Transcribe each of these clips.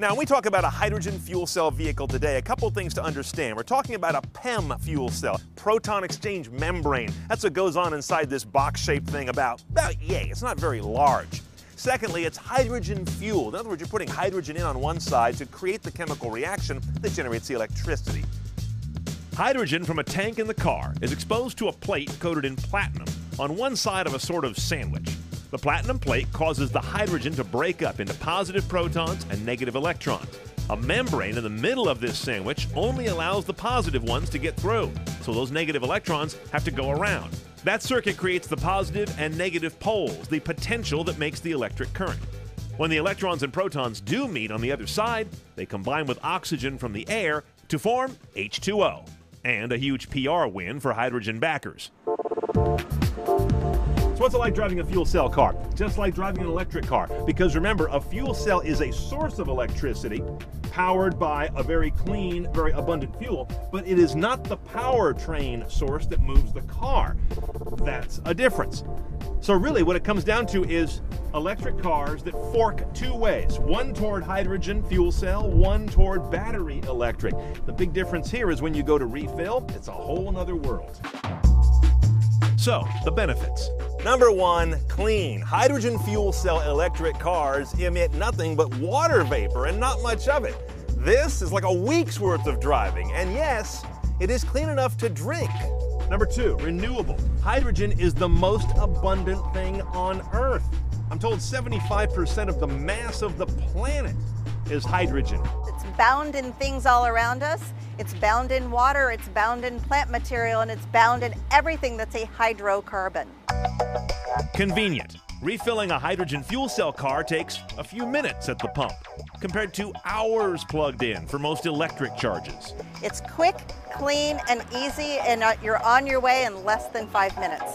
Now, when we talk about a hydrogen fuel cell vehicle today, a couple things to understand. We're talking about a PEM fuel cell, proton exchange membrane. That's what goes on inside this box-shaped thing about yay, it's not very large. Secondly, it's hydrogen fueled. In other words, you're putting hydrogen in on one side to create the chemical reaction that generates the electricity. Hydrogen from a tank in the car is exposed to a plate coated in platinum on one side of a sort of sandwich. The platinum plate causes the hydrogen to break up into positive protons and negative electrons. A membrane in the middle of this sandwich only allows the positive ones to get through, so those negative electrons have to go around. That circuit creates the positive and negative poles, the potential that makes the electric current. When the electrons and protons do meet on the other side, they combine with oxygen from the air to form H2O, and a huge PR win for hydrogen backers. So what's it like driving a fuel cell car? Just like driving an electric car. Because remember, a fuel cell is a source of electricity powered by a very clean, very abundant fuel, but it is not the powertrain source that moves the car. That's a difference. So really what it comes down to is electric cars that fork two ways. One toward hydrogen fuel cell, one toward battery electric. The big difference here is when you go to refill, it's a whole nother world. So, the benefits. Number one, clean. Hydrogen fuel cell electric cars emit nothing but water vapor and not much of it. This is like a week's worth of driving, and yes, it is clean enough to drink. Number two, renewable. Hydrogen is the most abundant thing on Earth. I'm told 75% of the mass of the planet is hydrogen. It's bound in things all around us. It's bound in water, it's bound in plant material, and it's bound in everything that's a hydrocarbon. Convenient. Refilling a hydrogen fuel cell car takes a few minutes at the pump, compared to hours plugged in for most electric charges. It's quick, clean, and easy, and you're on your way in less than 5 minutes.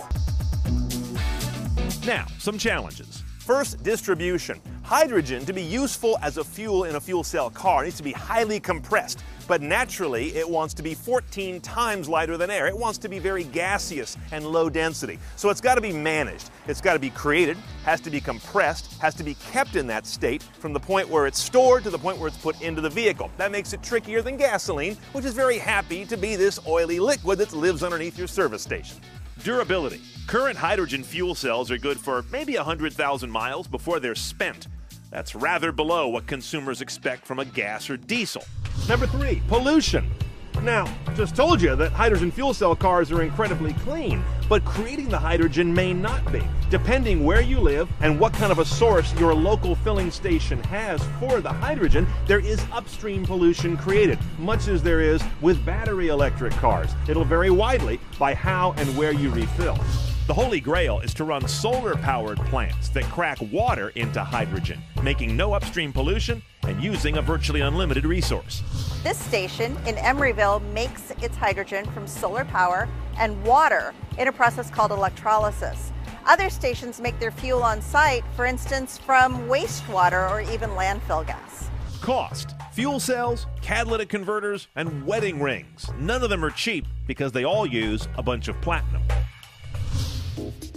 Now, some challenges. First, distribution. Hydrogen, to be useful as a fuel in a fuel cell car, needs to be highly compressed. But naturally, it wants to be 14 times lighter than air. It wants to be very gaseous and low density. So it's got to be managed. It's got to be created, has to be compressed, has to be kept in that state from the point where it's stored to the point where it's put into the vehicle. That makes it trickier than gasoline, which is very happy to be this oily liquid that lives underneath your service station. Durability. Current hydrogen fuel cells are good for maybe 100,000 miles before they're spent. That's rather below what consumers expect from a gas or diesel. Number three, pollution. Now, just told you that hydrogen fuel cell cars are incredibly clean, but creating the hydrogen may not be. Depending where you live and what kind of a source your local filling station has for the hydrogen, there is upstream pollution created, much as there is with battery electric cars. It'll vary widely by how and where you refill. The holy grail is to run solar-powered plants that crack water into hydrogen, making no upstream pollution and using a virtually unlimited resource. This station in Emeryville makes its hydrogen from solar power and water in a process called electrolysis. Other stations make their fuel on site, for instance, from wastewater or even landfill gas. Cost. Fuel cells, catalytic converters, and wedding rings. None of them are cheap because they all use a bunch of platinum.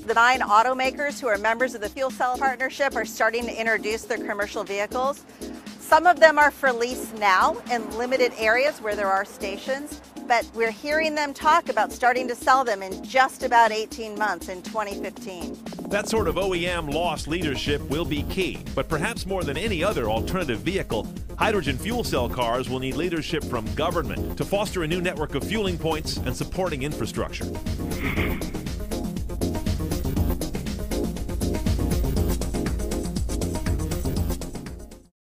The 9 automakers who are members of the Fuel Cell Partnership are starting to introduce their commercial vehicles. Some of them are for lease now in limited areas where there are stations, but we're hearing them talk about starting to sell them in just about 18 months in 2015. That sort of OEM lost leadership will be key, but perhaps more than any other alternative vehicle, hydrogen fuel cell cars will need leadership from government to foster a new network of fueling points and supporting infrastructure.